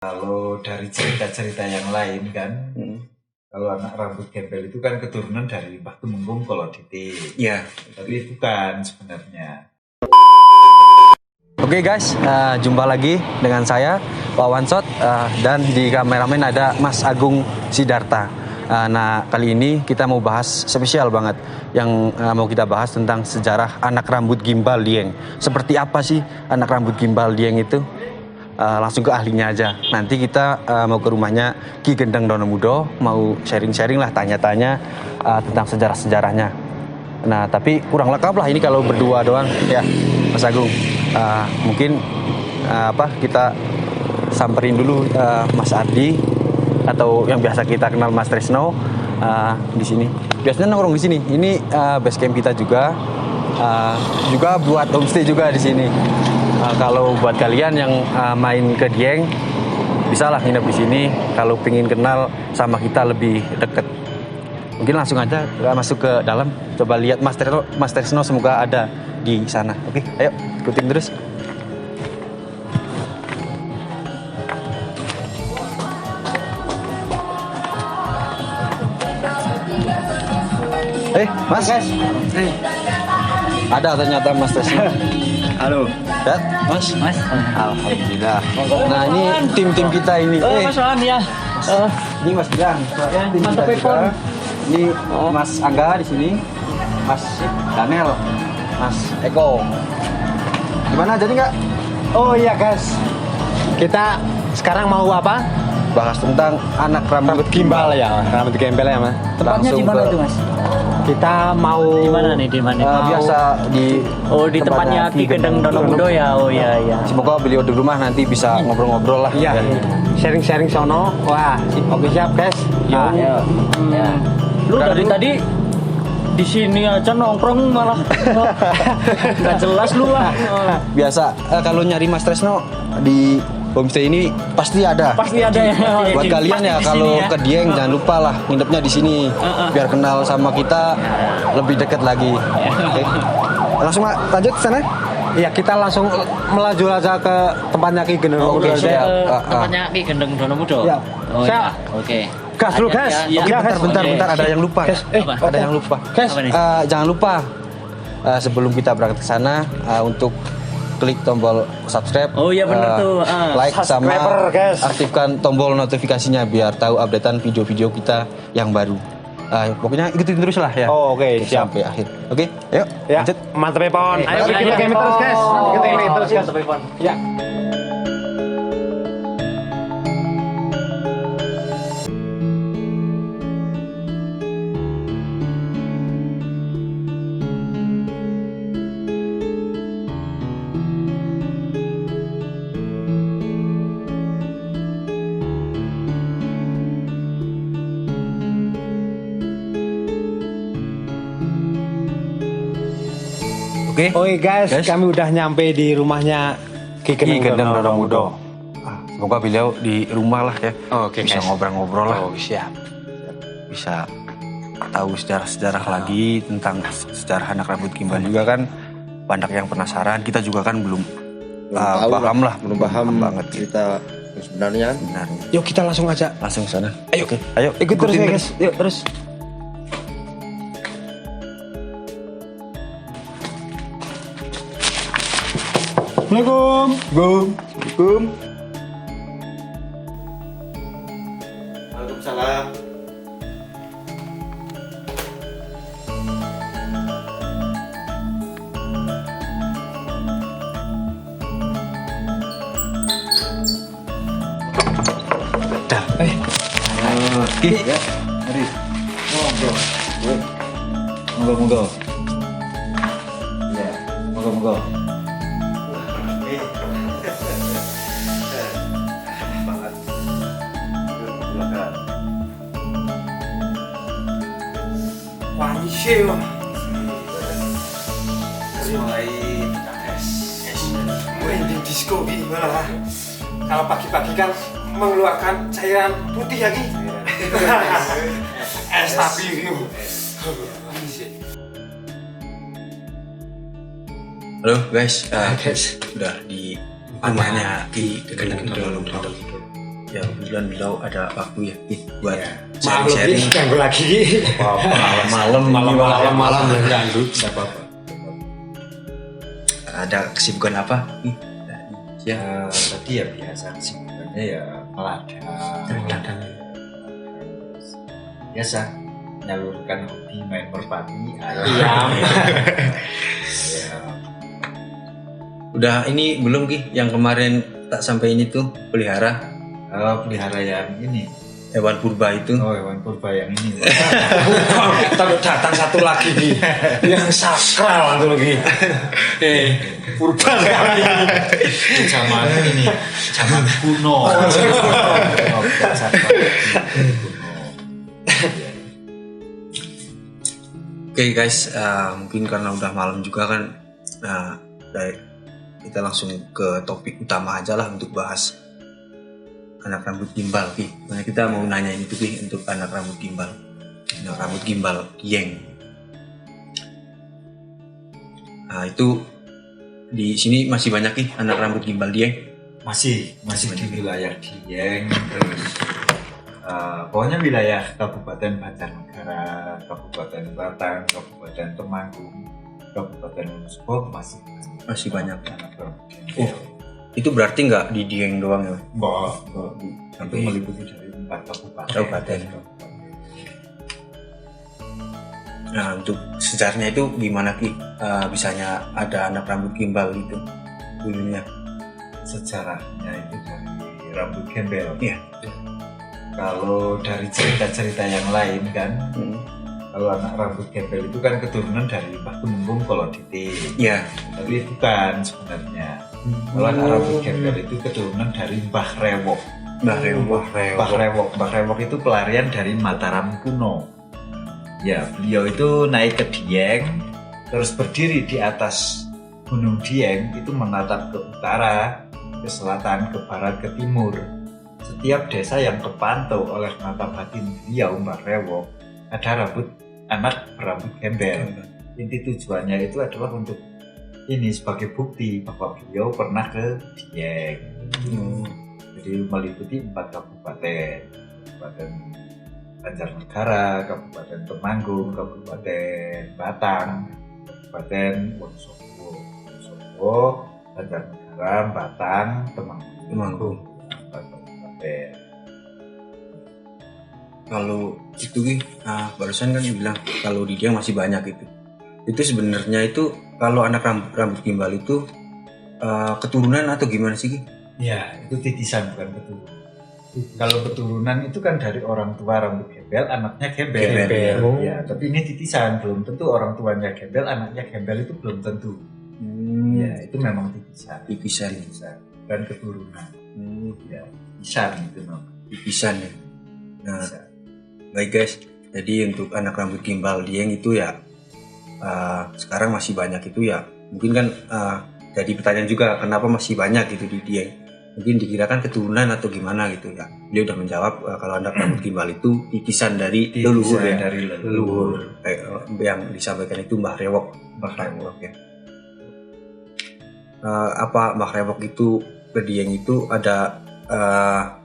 Kalau dari cerita-cerita yang lain kan, kalau anak rambut gembel itu kan keturunan dari Mbah Tumenggung Kolodite. Iya. Tapi bukan sebenarnya. Oke guys, jumpa lagi dengan saya Pak Wansot dan di kameramen ada Mas Agung Sidarta. Nah kali ini kita mau bahas spesial banget yang mau kita bahas tentang sejarah anak rambut gimbal Dieng. Seperti apa sih anak rambut gimbal Dieng itu? Langsung ke ahlinya aja. Nanti kita mau ke rumahnya Ki Gendeng Donomudo, mau sharing-sharing lah, tanya-tanya tentang sejarah-sejarahnya. Nah tapi kurang lengkap lah ini kalau berdua doang ya Mas Agung. Mungkin kita samperin dulu Mas Ardi atau yang biasa kita kenal Mas Tresno di sini. Biasanya nongkrong di sini. Ini base camp kita juga. Juga buat homestay juga di sini. Kalau buat kalian yang main ke Dieng, bisa lah nginep di sini. Kalau pengen kenal sama kita lebih deket, mungkin langsung aja masuk ke dalam. Coba lihat Mas Tresno semoga ada di sana. Oke, ayo ikutin terus. Mas. Ada ternyata Mas Tresno. Halo. Ya, Mas. Alhamdulillah. Nah, ini tim kita ini. Mas Wan ya. Ini Mas Gilang. Tim kita juga. Ini Mas Angga di sini. Mas Daniel. Mas Eko. Gimana jadi nggak? Oh iya guys. Kita sekarang mau apa? Bahas tentang anak rambut Gimbal ya. Rambut gembel ya, Mas. Tempatnya di mana itu, Mas? Kita mau Di mana nih? Di mana? biasa di Tempatnya Ki Gendeng Donomudo ya. Oh iya. Semoga beliau di rumah nanti bisa ngobrol-ngobrol lah. Iya. Sharing-sharing sono. Wah, oke siap guys. Ya. Lu dari tadi di sini aja nongkrong malah nggak jelas lu lah. Biasa kalau nyari Mas Tresno di homestay ini pasti ada. Pasti ada ya. Buat kalian ya kalau ke Dieng jangan lupa lah nginepnya di sini biar kenal sama kita lebih dekat lagi. Oke. Langsung lanjut ke sana. Iya, kita langsung melaju aja ke tempatnya Ki Gendeng. Oke, siap. Tempatnya Ki Gendeng Donomudo. Ya. Oh iya. Oke. Gas dulu guys. Ya, Oke, ya. bentar ada yang lupa. Guys, Ada yang lupa. Guys, Apa nih? Jangan lupa sebelum kita berangkat ke sana untuk klik tombol subscribe. Oh iya benar tuh. Like sama subscriber, guys. aktifkan tombol notifikasinya biar tahu updatean video-video kita yang baru. Pokoknya ikutin terus lah ya. Oh, oke, siap. Sampai akhir. Oke, ayo Ya, lanjut. mantep ya, Pon. Ayo Ayo, kita game terus, guys. Kita game terus, guys. Ya. Oke guys, kami udah nyampe di rumahnya Ki Gendeng Donomudo. Semoga beliau di rumah lah ya. Oke, bisa guys. ngobrol-ngobrol lah. Oh, siap. Bisa tahu sejarah-sejarah lagi tentang sejarah anak rambut gimbal juga kan. Banyak yang penasaran. Kita juga kan belum paham lah. Belum paham banget cerita yang sebenarnya. Yuk kita langsung aja. Langsung sana. Ayo. Oke, ayo Ikut terus ikutin ya guys. Yuk terus. Assalamualaikum. Assalamualaikum. Waalaikumsalam. Dah. Oke. Ya. Mari. Monggo. Ya, monggo. Mulai main di disco gimana? Kalau pagi-pagi kan mengeluarkan cairan putih ya Ki? Es tapi Halo guys, udah di rumahnya Ki Gendeng Donomudo. ya kebetulan beliau ada waktu ya buat Maklum sharing. ganggu lagi. Malam ganggu. Siapa apa? ada kesibukan apa? Ya tadi ya biasa kesibukannya ya meladang. Biasa menyalurkan hobi main merpati, ayam. Ya. Udah ini belum Ki yang kemarin tak sampai ini tuh pelihara Pelihara yang ini. hewan purba itu. Oh, hewan purba yang ini. Tapi datang satu lagi nih, yang sakral satu lagi. Purba sekali. Zaman ini, zaman kuno. Oke guys, mungkin karena udah malam juga kan, kita langsung ke topik utama aja lah untuk bahas anak rambut gimbal Ki. Nah, kita mau nanya ini tuh Ki untuk anak rambut gimbal. Anak rambut gimbal Dieng. Nah, itu di sini masih banyak Ki anak rambut gimbal Dieng. Masih di wilayah Dieng, terus pokoknya wilayah Kabupaten Banjarnegara, Kabupaten Batang, Kabupaten Temanggung, Kabupaten Wonosobo masih banyak anak rambut gimbal. Itu berarti nggak di Dieng doang ya? Enggak, itu meliputi dari 4 kabupaten. Nah, untuk sejarahnya itu gimana Ki? Bisanya ada anak rambut gimbal gitu dulunya? Sejarahnya itu dari rambut gembel. Iya. Kalau dari cerita-cerita yang lain kan, kalau anak rambut gembel itu kan keturunan dari Mbah Tumenggung Kolodite. Iya. Tapi bukan sebenarnya. Kalau anak rambut gembel itu keturunan dari Mbah Rewok. Mbah Rewok itu pelarian dari Mataram kuno. Ya, beliau itu naik ke Dieng, terus berdiri di atas Gunung Dieng, itu menatap ke utara, ke selatan, ke barat, ke timur. Setiap desa yang kepantau oleh mata batin beliau, Mbah Rewok, ada anak berambut gembel. Inti tujuannya itu adalah untuk ini sebagai bukti bahwa beliau pernah ke Dieng. Jadi meliputi 4 kabupaten. Kabupaten Banjarnegara, Kabupaten Temanggung, Kabupaten Batang, Kabupaten Wonosobo, Banjarnegara, Batang, Temanggung. 4 kabupaten. Kalau itu Ki, barusan kan bilang kalau di Dieng masih banyak itu. Itu sebenarnya itu kalau anak rambut gimbal itu keturunan atau gimana sih Ki? Ya, itu titisan bukan keturunan. Kalau keturunan itu kan dari orang tua rambut gembel, anaknya gembel. Ya, tapi ini titisan, belum tentu orang tuanya gembel, anaknya gembel itu belum tentu. Ya, itu memang titisan. Dan keturunan. Ya, titisan itu Titisan ya. Nah, baik guys. Jadi untuk anak rambut gimbal Dieng itu ya sekarang masih banyak itu ya. Mungkin kan jadi pertanyaan juga kenapa masih banyak gitu di Dieng. Mungkin dikirakan keturunan atau gimana gitu ya. Dia udah menjawab kalau anak rambut gimbal itu titisan dari leluhur ya. Dari leluhur. Yang disampaikan itu Mbah Rewok ya. Apa Mbah Rewok itu ke Dieng itu ada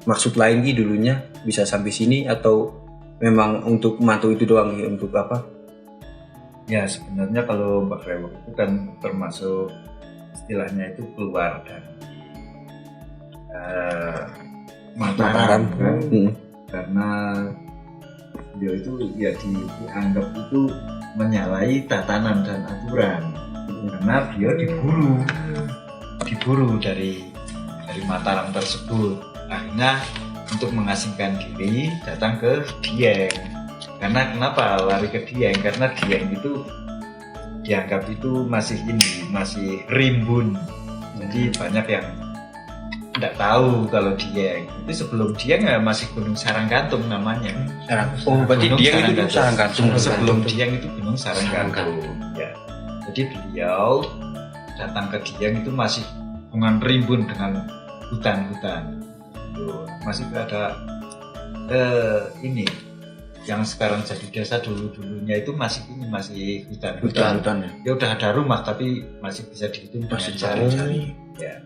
maksud lain Ki dulunya bisa sampai sini atau memang untuk mantu itu doang ya, untuk apa? Ya sebenarnya kalau Mbah Rewok itu kan termasuk istilahnya itu keluar dari Mataram kan? Karena dia itu ya dianggap itu menyalahi tatanan dan aturan karena dia diburu dari Mataram tersebut. Akhirnya untuk mengasingkan diri datang ke Dieng. Karena kenapa lari ke Dieng? Karena Dieng itu dianggap itu masih rimbun. Jadi banyak yang tidak tahu kalau Dieng itu sebelum Dieng ya masih Gunung Saranggantung namanya. Berarti Dieng itu Saranggantung. Sebelum Dieng itu Gunung Saranggantung. Ya. Jadi beliau datang ke Dieng itu masih dengan rimbun dengan hutan-hutan. Masih ada ini yang sekarang jadi desa dulunya itu masih hutan-hutan. Ya udah ada rumah tapi masih bisa dihitung dengan jari. Ya.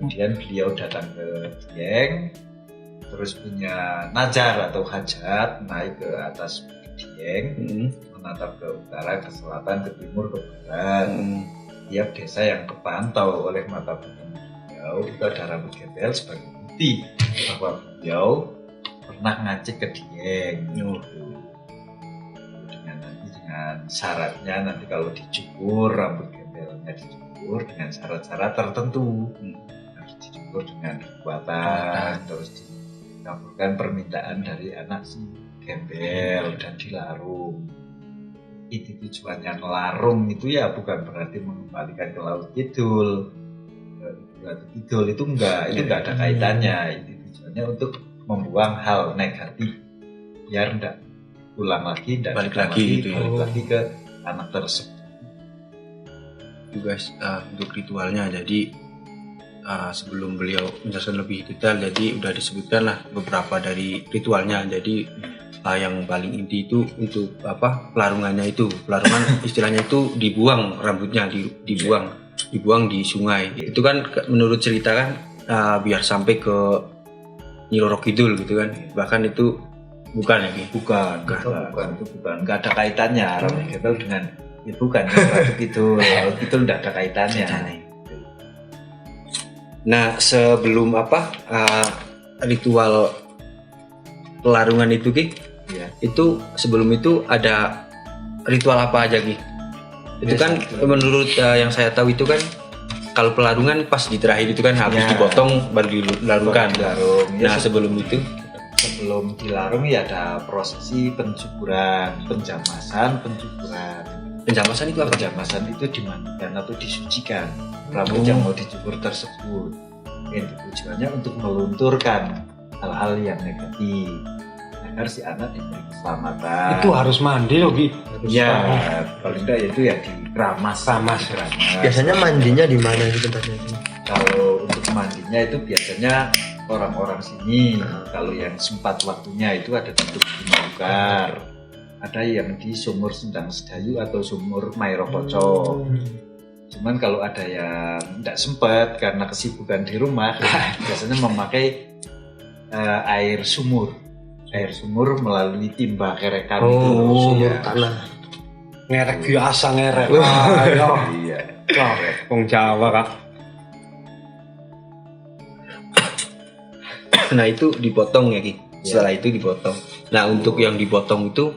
Kemudian beliau datang ke Dieng, terus punya najar atau hajat, naik ke atas dieng, menatap ke utara, ke selatan, ke timur, ke barat. Tiap desa yang kepantau oleh mata beliau itu ada rambut gembel sebagai bukti bahwa beliau pernah ngacik ke dieng. Dengan syaratnya nanti kalau dicukur rambut gembelnya dicukur dengan syarat-syarat tertentu, harus dicukur dengan kekuatan, terus dikabulkan permintaan dari anak si gembel dan dilarung. Inti tujuannya ngelarung itu ya bukan berarti mengembalikan ke laut kidul. Laut kidul itu enggak ada kaitannya. Inti tujuannya untuk membuang hal negatif biar enggak ulang lagi, balik lagi ke anak tersebut. Juga untuk ritualnya, jadi sebelum beliau menjelaskan lebih detail, jadi udah disebutkan lah beberapa dari ritualnya. Jadi yang paling inti itu untuk pelarungannya itu, pelarungan istilahnya itu dibuang rambutnya, dibuang di sungai. Itu kan menurut cerita kan biar sampai ke Nyi Roro Kidul gitu kan. Bahkan itu bukan lagi. Bukan, nggak ada kaitannya rambut gembel dengan bukan rambut Kidul. Itu nggak ada kaitannya. Nah, sebelum ritual pelarungan itu Ki, itu sebelum itu ada ritual apa aja Ki? Itu kan menurut yang saya tahu itu kan kalau pelarungan pas di terakhir itu kan habis dipotong baru dilarungkan. Nah, sebelum dilarung ya ada prosesi pencukuran, penjamasan, pencukuran. Penjamasan itu apa? Penjamasan itu dimandikan atau disucikan rambut yang mau dicukur tersebut. Yang tujuannya untuk melunturkan hal-hal yang negatif agar si anak diberi keselamatan. Itu harus mandi loh, Bi. Ya, paling enggak itu ya di keramas. Biasanya mandinya di mana itu tempatnya? Kalau untuk mandinya itu biasanya orang-orang sini, kalau yang sempat waktunya itu ada di Mabukar, ada yang di Sumur Sendang Sedayu atau Sumur Mairokoco. Cuman kalau ada yang tidak sempat karena kesibukan di rumah, biasanya memakai air sumur melalui timba kerekan sumur tanah. Ngerek biasa ngerek. Iya. Wong Jawa Kak. Nah, itu dipotong ya Ki. Setelah itu dipotong. Nah, untuk yang dipotong itu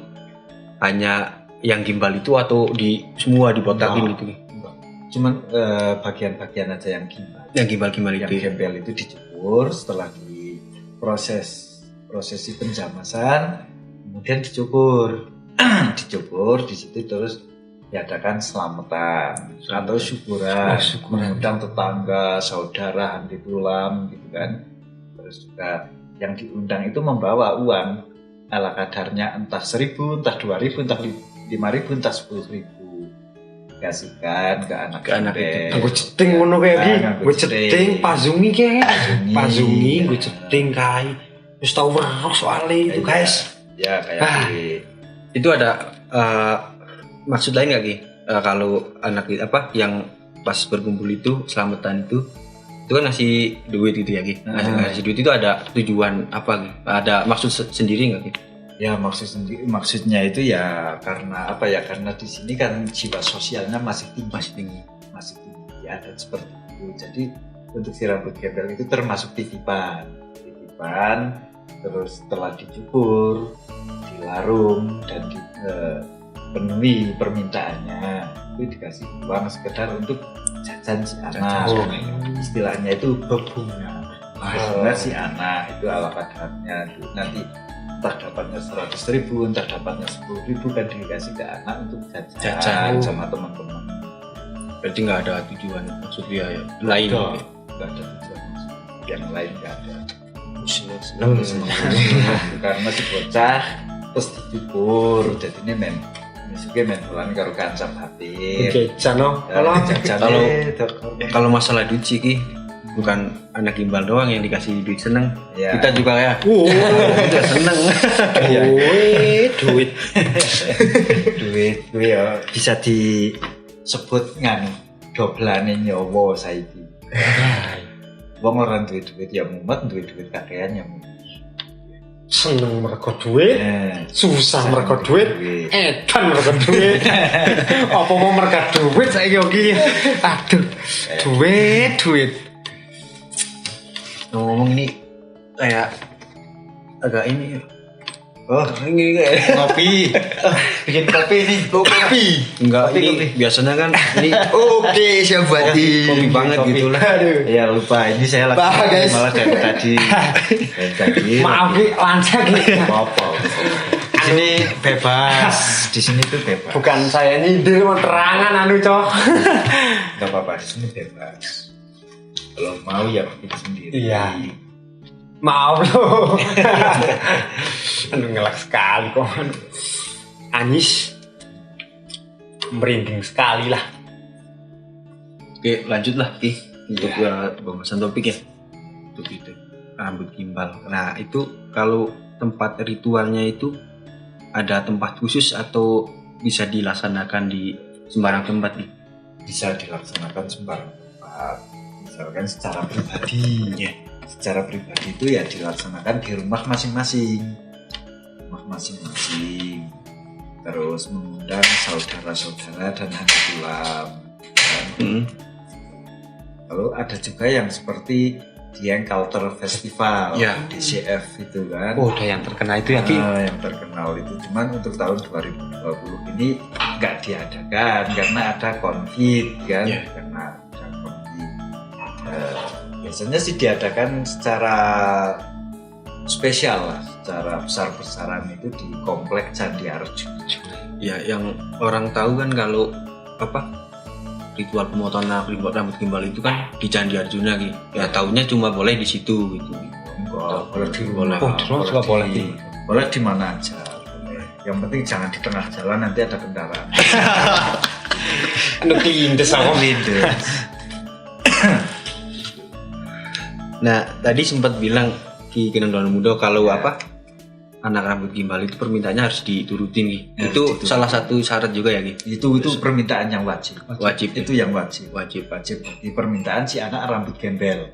hanya yang gimbal itu atau semua dibotakin gitu Ki? Cuman bagian-bagian aja yang gimbal. Yang gimbal itu. Yang gembel itu dicukur setelah prosesi penjamasan, kemudian dicukur di situ terus diadakan selamatan atau syukuran, mengundang tetangga, saudara, handi tulang gitu kan. Terus juga yang diundang itu membawa uang ala kadarnya entah 1.000, entah 2.000, entah 5.000, entah 10.000 dikasihkan ke anak itu. Gue ceting ngono kayak gini, gue ceting pazungi gue ceting kai. Terus tahu weruh soalnya itu guys. Ya kayak itu ada maksud lain nggak Ki? Kalau anak yang pas berkumpul itu selamatan itu kan ngasih duit gitu ya Ki? Ngasih duit itu ada tujuan apa Ki? Ada maksud sendiri nggak Ki? Ya maksudnya itu ya karena karena di sini kan jiwa sosialnya masih tinggi adat seperti itu. Jadi untuk si rambut gembel itu termasuk titipan, terus setelah dicukur, dilarung dan dipenuhi permintaannya itu dikasih uang sekedar untuk jajan si anak. Istilahnya itu bebunga si anak itu ala kadarnya itu nanti entah dapatnya 100.000, entah dapatnya 10.000 kan dikasih ke anak untuk jajan sama teman-teman. Berarti nggak ada tujuan maksud dia ya lain? Nggak ada tujuan maksud yang lain, nggak ada. Karena masih bocah terus dicukur jadi ini men bulan karo kancam hati. Kalau masalah duit sih Ki, bukan anak gimbal doang yang dikasih duit seneng, kita juga ya. Kita seneng. Duit ya bisa disebut nganu doblane nyawa saiki. Wong ora duit ya mumet, duit kakean ya mumet. seneng mergo duit, susah mergo duit, duit. edan mergo duit. Apa mau mergo duit saiki iki? Aduh, duit. Ngomong ini kayak agak ini. Oh, ini kayak ngopi. Bikin kopi nih. Kopi. Enggak, Kopi, ini kopi. biasanya kan ini Oke, siap buat kopi banget gitu lah. Ya lupa, ini saya lagi Bah, guys. malah dari tadi. Dari tadi. Maaf Ki, lancar Ki. Apa? Di sini bebas. Di sini tuh bebas. Bukan saya nyindir mau terangan anu, Cok. Gak apa-apa, di sini bebas. Kalau mau ya bikin sendiri. Iya. Maaf loh. Aduh ngelak sekali kok. Anis. Merinding sekali lah. Oke, lanjutlah Ki untuk pembahasan topik ya. Untuk itu rambut gimbal. Nah, itu kalau tempat ritualnya itu ada tempat khusus atau bisa dilaksanakan di sembarang tempat nih? Bisa dilaksanakan sembarang tempat. Misalkan secara pribadi. Ya. Secara pribadi itu ya dilaksanakan di rumah masing-masing. Terus mengundang saudara-saudara dan anak tulang. Lalu ada juga yang seperti Dieng Culture Festival, Ya. DCF itu kan. Oh, udah yang terkena itu ya Ki. Yang terkenal itu cuman untuk tahun 2020 ini nggak diadakan karena ada COVID kan. Ya. Karena ada COVID. Biasanya sih diadakan secara spesial lah, secara besar-besaran itu di komplek Candi Arjuna. Ya, yang orang tahu kan kalau ritual pemotongan rambut gimbal itu kan di Candi Arjuna gitu. Ya taunya cuma boleh di situ gitu. Enggak, boleh di rumah. Oh, di rumah juga boleh. Boleh di mana aja. Boleh. Yang penting jangan di tengah jalan, nanti ada kendaraan. Anu kelindes aku. Nah, tadi sempat bilang Ki Kenandono Muda kalau anak rambut gimbal itu permintaannya harus diturutin Ki. Harus Itu diturutin. salah satu syarat juga ya Ki. Itu permintaan yang wajib. Wajib. Itu yang wajib. Wajib di permintaan si anak rambut gembel.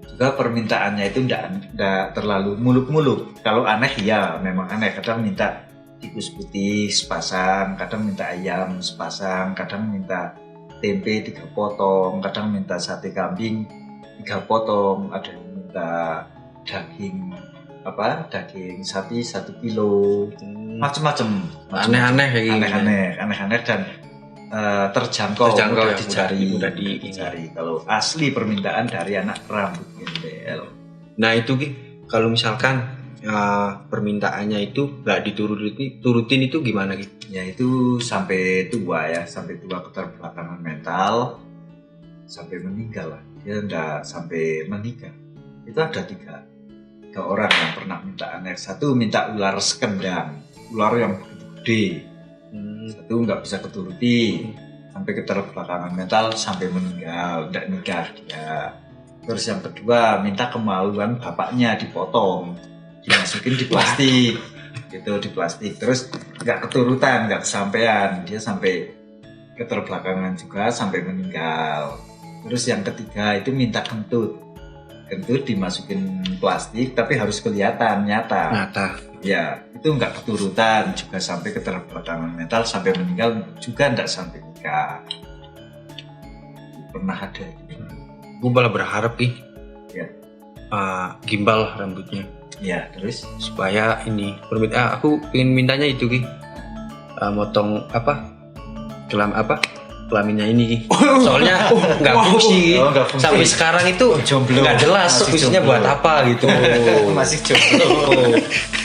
Juga permintaannya itu enggak terlalu muluk-muluk. Kalau aneh ya memang aneh. Kadang minta tikus putih sepasang, kadang minta ayam sepasang, kadang minta tempe 3 potong, kadang minta sate kambing 3 potong, ada yang minta daging sapi 1 kilo, macam-macam. Aneh-aneh kayak gini. Aneh-aneh dan terjangkau Terjangkau mudah ya, mudah dicari. Kalau asli permintaan dari anak rambut gembel. Nah, itu Ki, kalau misalkan permintaannya itu nggak turutin itu gimana Ki? Ya itu sampai tua ya, sampai tua keterbelakangan mental, sampai meninggal lah. Dia enggak sampai menikah. Itu ada tiga orang yang pernah minta aneh. Satu minta ular sekendang, ular yang begitu gede. Satu nggak bisa keturuti, sampai keterbelakangan mental, sampai meninggal, enggak nikah dia. Terus yang kedua minta kemaluan bapaknya dipotong, dimasukin di plastik, gitu di plastik. Terus nggak keturutan, nggak kesampaian, dia sampai keterbelakangan juga sampai meninggal. Terus yang ketiga itu minta kentut dimasukin plastik tapi harus kelihatan nyata. Ya itu nggak keturutan juga sampai keterbelakangan mental sampai meninggal juga nggak sampai nikah. Pernah ada. Gue malah berharap Ki, Ya. gimbal rambutnya Ya terus. supaya ini aku ingin mintanya itu Ki, motong kelaminnya ini Ki. Soalnya nggak fungsi. Oh, nggak fungsi. Sampai sekarang itu Jomblo. nggak jelas Masih fungsinya jomblo. buat apa gitu. Masih jomblo.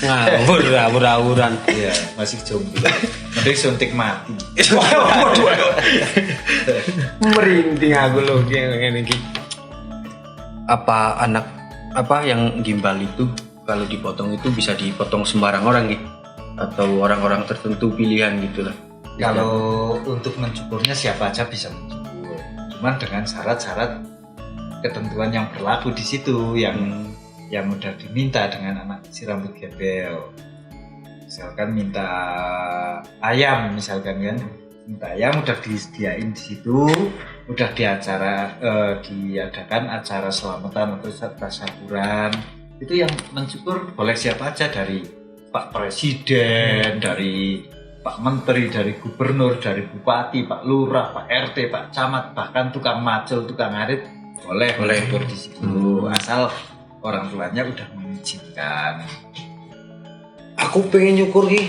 Ngawur-ngawuran. Iya masih jomblo. Mending suntik mati. Merinding aku loh ngene iki. Apa yang gimbal itu kalau dipotong itu bisa dipotong sembarang orang gitu atau orang-orang tertentu pilihan gitu lah. Kalau untuk mencukurnya siapa aja bisa mencukur. Cuman dengan syarat-syarat ketentuan yang berlaku di situ yang udah diminta dengan anak si rambut gembel. Misalkan minta ayam misalkan kan. Minta ayam udah disediain di situ, udah diadakan acara selamatan atau tasakuran itu yang mencukur boleh siapa aja, dari Pak Presiden, dari Pak Menteri, dari Gubernur, dari Bupati, Pak Lurah, Pak RT, Pak Camat, bahkan tukang macul, tukang ngarit boleh mencukur di situ, asal orang tuanya udah mengizinkan. Aku pengen nyukur ki.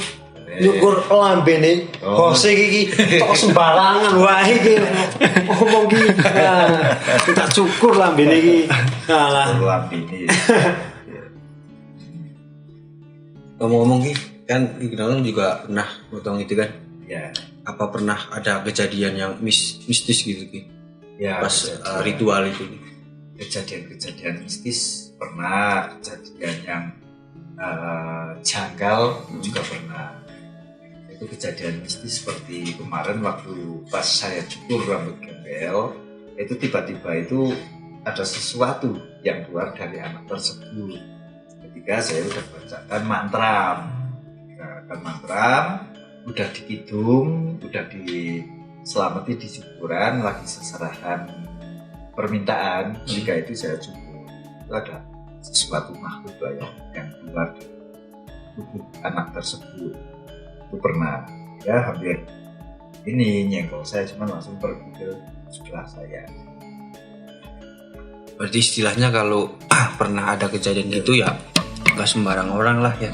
Nyukur lambene bose iki tok sembarangan wae iki. Ngomong ki. Kita cukur lambene iki. Alah. Lambene. Ngomong-ngomong Ki, kan Ki juga pernah potong itu kan? Ya. Apa pernah ada kejadian yang mistis gitu Ki? Ya, Pas ritual itu. Kejadian-kejadian mistis pernah, kejadian yang janggal juga pernah. Itu kejadian mistis seperti kemarin waktu pas saya cukur rambut gembel, itu tiba-tiba itu ada sesuatu yang keluar dari anak tersebut. Ketika saya udah bacakan mantram, udah di kidung, udah diselamati di syukuran, lagi seserahan permintaan, jika itu saya cukur, itu ada sesuatu makhluk yang keluar dari tubuh anak tersebut. Itu pernah, ya hampir ini nyenggol saya, cuma langsung pergi ke sebelah saya. Berarti istilahnya kalau pernah ada kejadian gitu ya nggak sembarang orang lah ya.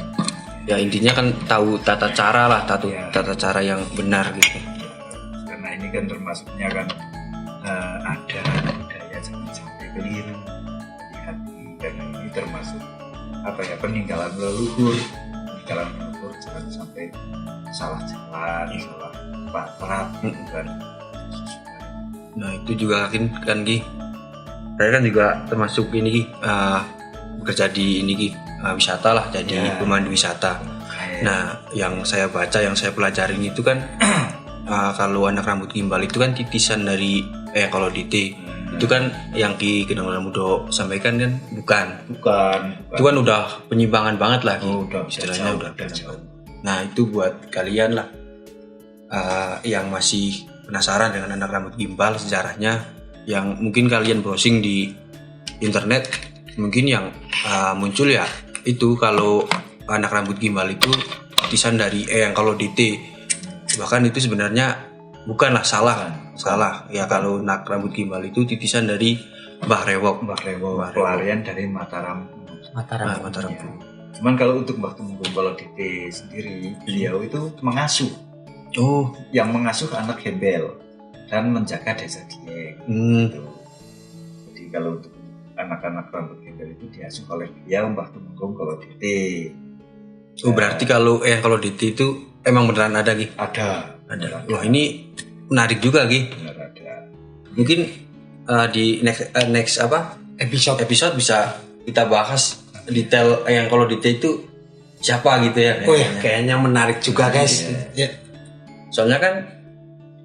Ya intinya kan tahu tata cara lah, tata cara yang benar gitu. Karena ini kan termasuknya kan ada budaya jangan sampai keliru, hati-hati, karena ini termasuk peninggalan leluhur, jangan sampai salah jalan, salah patrat gitu kan. Nah itu juga kan Ki, saya kan juga termasuk ini Ki, bekerja di ini Ki, wisata lah, jadi pemandu wisata. Nah yang saya baca, yang saya pelajarin itu kan kalau anak rambut gimbal itu kan titisan dari kalau DT itu kan yang Ki Gedang Mudo sampaikan kan bukan. Itu kan udah penyimpangan banget lah Ki, istilahnya udah jauh. Nah itu buat kalian lah yang masih penasaran dengan anak rambut gimbal sejarahnya, yang mungkin kalian browsing di internet, mungkin yang muncul ya itu kalau anak rambut gimbal itu titisan dari yang kalau DT, bahkan itu sebenarnya bukanlah salah ya. Kalau anak rambut gimbal itu titisan dari Mbah Rewok, pelarian dari Mataram. Ya. Cuman kalau untuk Mbah Tumenggung Bolo DT sendiri, beliau itu mengasuh. Yang mengasuh anak gembel dan menjaga desa Dieng. Gitu. Jadi kalau untuk anak-anak rambut gembel itu diasuh oleh beliau Mbah Tumenggung Bolo DT. Berarti kalau DT itu emang beneran ada Ki? Ada. Wah ini menarik juga Ki. Benar ada. Mungkin di next episode bisa kita bahas detail yang kalau DT itu siapa gitu ya. Kayaknya menarik juga guys. Ya. Soalnya kan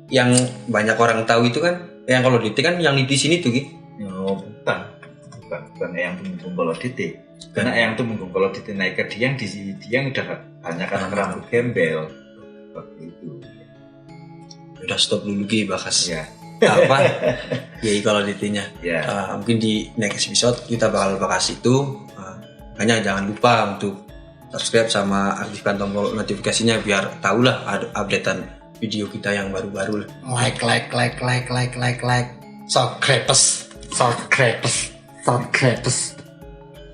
yang banyak orang tahu itu kan yang kalau DT kan yang di sini tuh Ki. Bukan Eyang Tumenggung Bolo DT. Karena Eyang Tumenggung Bolo DT naik ke Dieng, di Dieng udah banyak anak rambut gembel. Seperti itu. Udah stop dulu Ki bahas. Ya. Apa? Ya kalau DT-nya. Ya. Mungkin di next episode kita bakal bahas itu. Hanya jangan lupa untuk subscribe sama aktifkan tombol notifikasinya biar tahulah updatean video kita yang baru-baru. Like. Subscribers.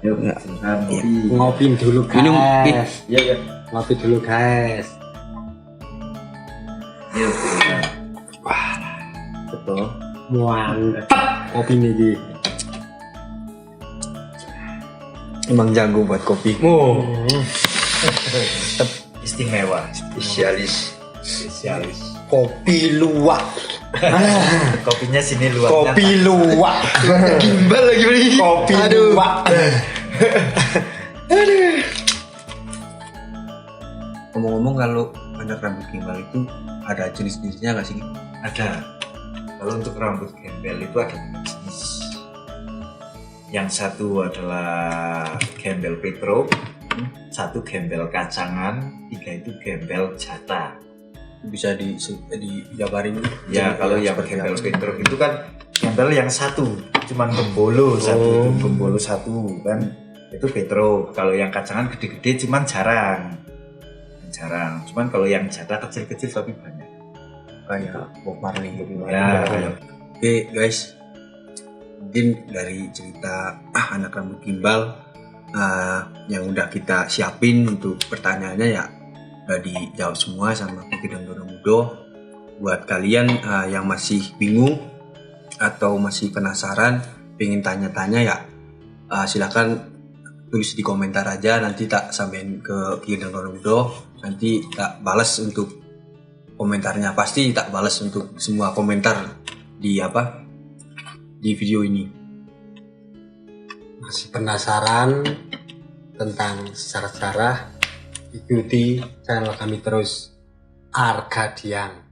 Yuk, Ngopi dulu guys. Minum, Ki. Ya. Ngopi dulu guys. Yuk. Betul. Mantap kopi nih. Emang jago buat kopi. Istimewa, Spesialis. Kopi luwak. Kopinya sini luarnya. Kopi luwak. Gimbal lagi beli. Kopi luwak. Ngomong-ngomong kalau anak rambut gimbal itu ada jenis-jenisnya nggak sih? Ada. Kalau untuk rambut gembel itu ada jenis. Yang satu adalah gembel Petro, satu gembel kacangan, tiga itu gembel jata. Bisa dijabarin? Ya kalau yang gembel Petro itu kan gembel yang satu, cuman gembolo satu, gembolo satu kan. itu Petro. Kalau yang kacangan gede-gede cuman jarang. Cuman kalau yang jatah kecil-kecil tapi banyak. Kayak Bob Marley gitu. Ya. Oke guys, mungkin dari cerita anak rambut gimbal yang udah kita siapin untuk pertanyaannya ya udah dijawab semua sama Koki dan Mudo. Buat kalian yang masih bingung atau masih penasaran, pengen tanya-tanya ya silakan tulis di komentar aja, nanti tak sampein ke Koki dan Mudo, nanti tak balas untuk komentarnya, pasti tak balas untuk semua komentar di video ini. Masih penasaran tentang sejarah-sejarah, ikuti channel kami terus, Arcadian.